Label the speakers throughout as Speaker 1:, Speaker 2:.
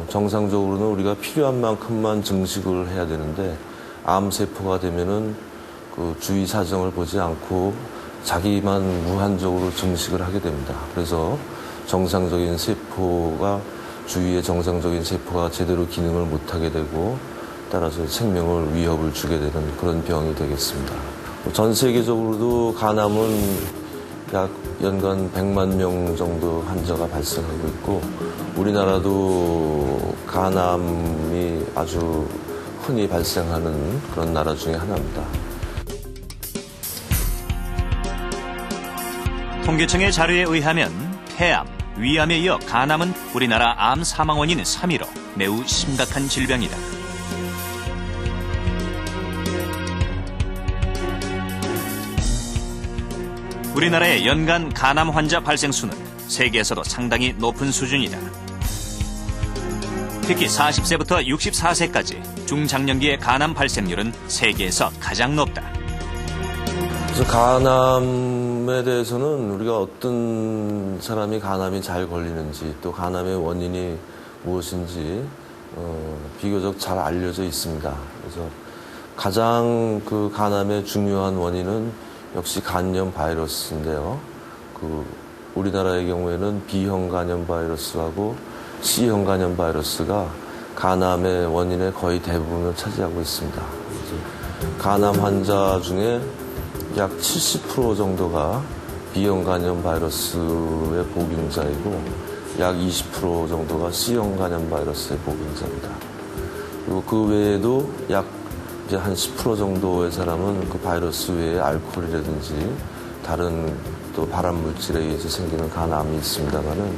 Speaker 1: 정상적으로는 우리가 필요한 만큼만 증식을 해야 되는데 암세포가 되면은 그 주위 사정을 보지 않고 자기만 무한적으로 증식을 하게 됩니다. 그래서 정상적인 세포가 주위의 정상적인 세포가 제대로 기능을 못하게 되고 따라서 생명을 위협을 주게 되는 그런 병이 되겠습니다. 전 세계적으로도 간암은 약 연간 100만 명 정도 환자가 발생하고 있고 우리나라도 간암이 아주 흔히 발생하는 그런 나라 중에 하나입니다.
Speaker 2: 통계청의 자료에 의하면 폐암, 위암에 이어 간암은 우리나라 암 사망 원인 3위로 매우 심각한 질병이다. 우리나라의 연간 간암 환자 발생 수는 세계에서도 상당히 높은 수준이다. 특히 40세부터 64세까지 중장년기의 간암 발생률은 세계에서 가장 높다.
Speaker 1: 그래서 간암에 대해서는 우리가 어떤 사람이 간암이 잘 걸리는지 또 간암의 원인이 무엇인지 비교적 잘 알려져 있습니다. 그래서 가장 그 간암의 중요한 원인은 역시 간염 바이러스인데요. 우리나라의 경우에는 B형 간염 바이러스하고 C형 간염 바이러스가 간암의 원인의 거의 대부분을 차지하고 있습니다. 간암 환자 중에 약 70% 정도가 B형 간염 바이러스의 보균자이고 약 20% 정도가 C형 간염 바이러스의 보균자입니다. 그리고 그 외에도 약 이제 한 10% 정도의 사람은 그 바이러스 외에 알코올이라든지 다른 또 발암 물질에 의해서 생기는 간암이 있습니다만은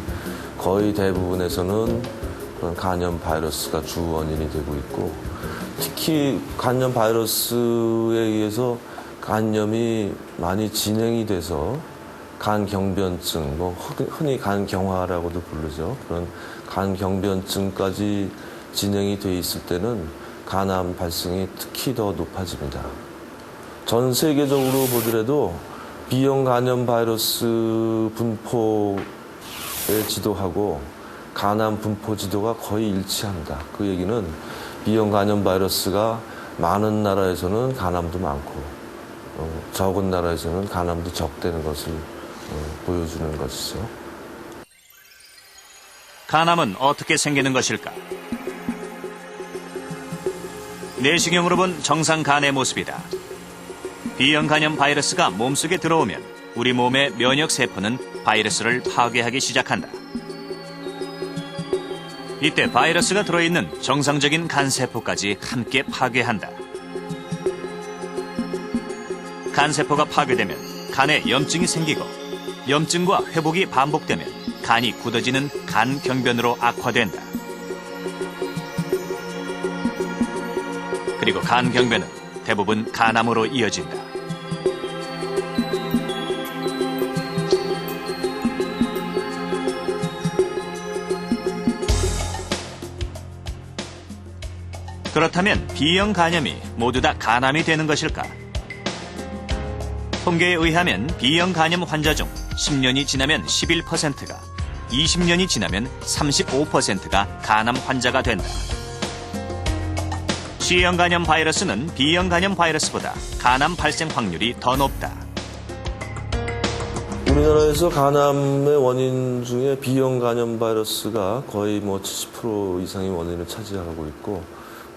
Speaker 1: 거의 대부분에서는 그런 간염 바이러스가 주 원인이 되고 있고 특히 간염 바이러스에 의해서 간염이 많이 진행이 돼서 간경변증, 흔히 간경화라고도 부르죠. 그런 간경변증까지 진행이 돼 있을 때는 간암 발생이 특히 더 높아집니다. 전 세계적으로 보더라도 B형 간염 바이러스 분포의 지도하고 간암 분포 지도가 거의 일치합니다. 그 얘기는 B형 간염 바이러스가 많은 나라에서는 간암도 많고 적은 나라에서는 간암도 적다는 것을 보여주는 것이죠.
Speaker 2: 간암은 어떻게 생기는 것일까? 내시경으로 본 정상 간의 모습이다. B형 간염 바이러스가 몸속에 들어오면 우리 몸의 면역 세포는 바이러스를 파괴하기 시작한다. 이때 바이러스가 들어있는 정상적인 간세포까지 함께 파괴한다. 간세포가 파괴되면 간에 염증이 생기고 염증과 회복이 반복되면 간이 굳어지는 간경변으로 악화된다. 그리고 간경변은 대부분 간암으로 이어진다. 그렇다면 B형 간염이 모두 다 간암이 되는 것일까? 통계에 의하면 B형 간염 환자 중 10년이 지나면 11%가, 20년이 지나면 35%가 간암 환자가 된다. C형 간염 바이러스는 B형 간염 바이러스보다 간암 발생 확률이 더 높다.
Speaker 1: 우리나라에서 간암의 원인 중에 B형 간염 바이러스가 거의 70% 이상의 원인을 차지하고 있고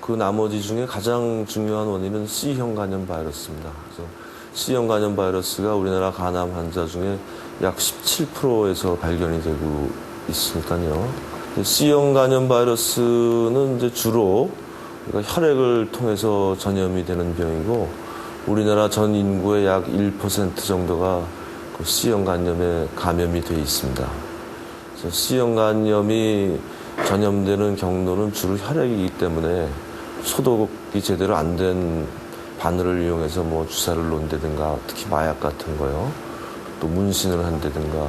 Speaker 1: 그 나머지 중에 가장 중요한 원인은 C형 간염 바이러스입니다. 그래서 C형 간염 바이러스가 우리나라 간암 환자 중에 약 17%에서 발견이 되고 있으니까요. C형 간염 바이러스는 이제 주로 그러니까 혈액을 통해서 전염이 되는 병이고 우리나라 전 인구의 약 1% 정도가 그 C형 간염에 감염이 되어 있습니다. 그래서 C형 간염이 전염되는 경로는 주로 혈액이기 때문에 소독이 제대로 안 된 바늘을 이용해서 주사를 놓는다든가 특히 마약 같은 거요. 또 문신을 한다든가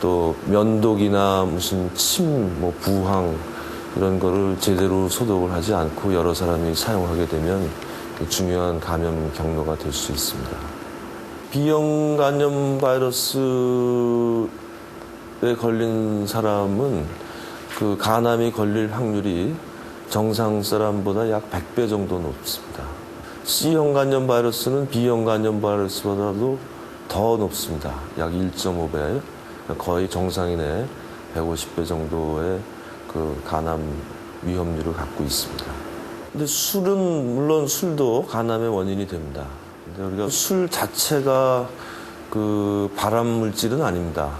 Speaker 1: 또 면도기나 무슨 침, 부항 이런 거를 제대로 소독을 하지 않고 여러 사람이 사용하게 되면 중요한 감염 경로가 될 수 있습니다. B형 간염 바이러스에 걸린 사람은 그 간암이 걸릴 확률이 정상 사람보다 약 100배 정도 높습니다. C형 간염 바이러스는 B형 간염 바이러스보다도 더 높습니다. 약 1.5배, 거의 정상인의 150배 정도의 그 간암 위험률을 갖고 있습니다. 근데 술은 물론 술도 간암의 원인이 됩니다. 근데 우리가 술 자체가 그 발암 물질은 아닙니다.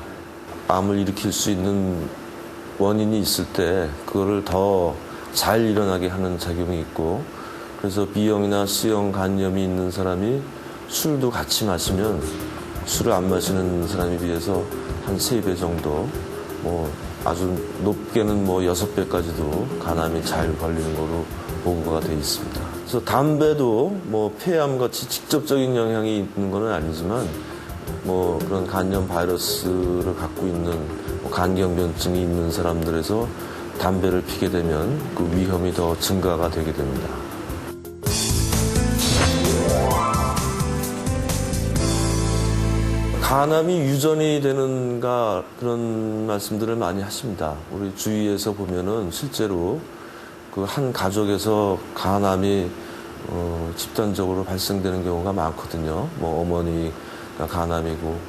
Speaker 1: 암을 일으킬 수 있는 원인이 있을 때 그거를 더 잘 일어나게 하는 작용이 있고, 그래서 B형이나 C형 간염이 있는 사람이 술도 같이 마시면 술을 안 마시는 사람에 비해서 한 3배 정도, 뭐 아주 높게는 뭐 6배까지도 간암이 잘 걸리는 거로 보고가 돼 있습니다. 그래서 담배도 뭐 폐암 같이 직접적인 영향이 있는 건 아니지만 뭐 그런 간염 바이러스를 갖고 있는 뭐 간경변증이 있는 사람들에서 담배를 피게 되면 그 위험이 더 증가가 되게 됩니다. 간암이 유전이 되는가 그런 말씀들을 많이 하십니다. 우리 주위에서 보면은 실제로 그 한 가족에서 간암이 집단적으로 발생되는 경우가 많거든요. 뭐 어머니가 간암이고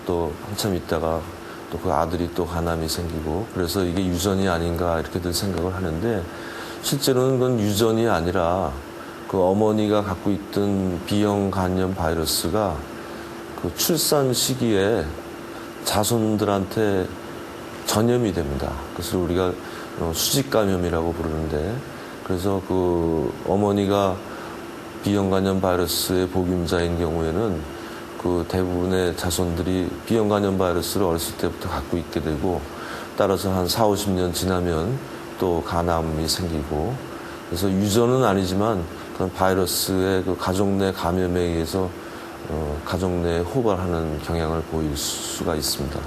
Speaker 1: 또 한참 있다가 또 그 아들이 또 간암이 생기고, 그래서 이게 유전이 아닌가 이렇게들 생각을 하는데, 실제로는 그건 유전이 아니라 그 어머니가 갖고 있던 B형 간염 바이러스가 그 출산 시기에 자손들한테 전염이 됩니다. 그래서 우리가 수직 감염이라고 부르는데, 그래서 그 어머니가 B형 간염 바이러스의 복임자인 경우에는 그 대부분의 자손들이 B형 간염 바이러스를 어렸을 때부터 갖고 있게 되고, 따라서 한 4, 50년 지나면 또 간암이 생기고, 그래서 유전은 아니지만 그런 바이러스의 그 가족 내 감염에 의해서 가족 내에 호발하는 경향을 보일 수가 있습니다.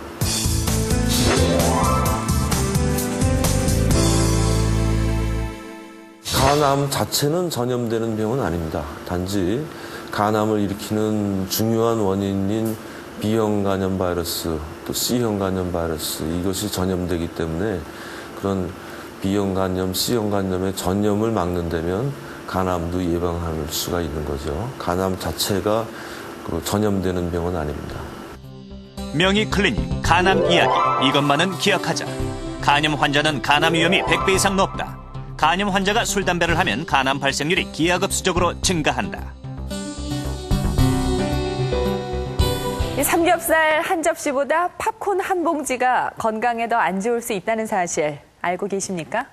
Speaker 1: 간암 자체는 전염되는 병은 아닙니다. 단지 간암을 일으키는 중요한 원인인 B형 간염 바이러스, 또 C형 간염 바이러스, 이것이 전염되기 때문에 그런 B형 간염, C형 간염의 전염을 막는다면 간암도 예방할 수가 있는 거죠. 간암 자체가 그 전염되는 병은 아닙니다.
Speaker 2: 명의 클리닉 간암 이야기, 이것만은 기억하자. 간염 환자는 간암 위험이 100배 이상 높다. 간염 환자가 술, 담배를 하면 간암 발생률이 기하급수적으로 증가한다.
Speaker 3: 삼겹살 한 접시보다 팝콘 한 봉지가 건강에 더 안 좋을 수 있다는 사실 알고 계십니까?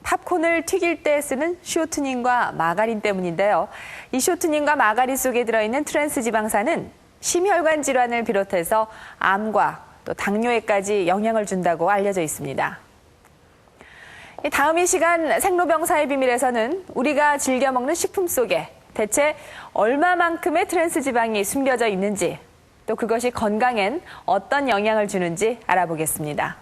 Speaker 3: 팝콘을 튀길 때 쓰는 쇼트닌과 마가린 때문인데요. 이 쇼트닌과 마가린 속에 들어있는 트랜스 지방산은 심혈관 질환을 비롯해서 암과 또 당뇨에까지 영향을 준다고 알려져 있습니다. 다음 이 시간 생로병사의 비밀에서는 우리가 즐겨 먹는 식품 속에 대체 얼마만큼의 트랜스 지방이 숨겨져 있는지, 또 그것이 건강엔 어떤 영향을 주는지 알아보겠습니다.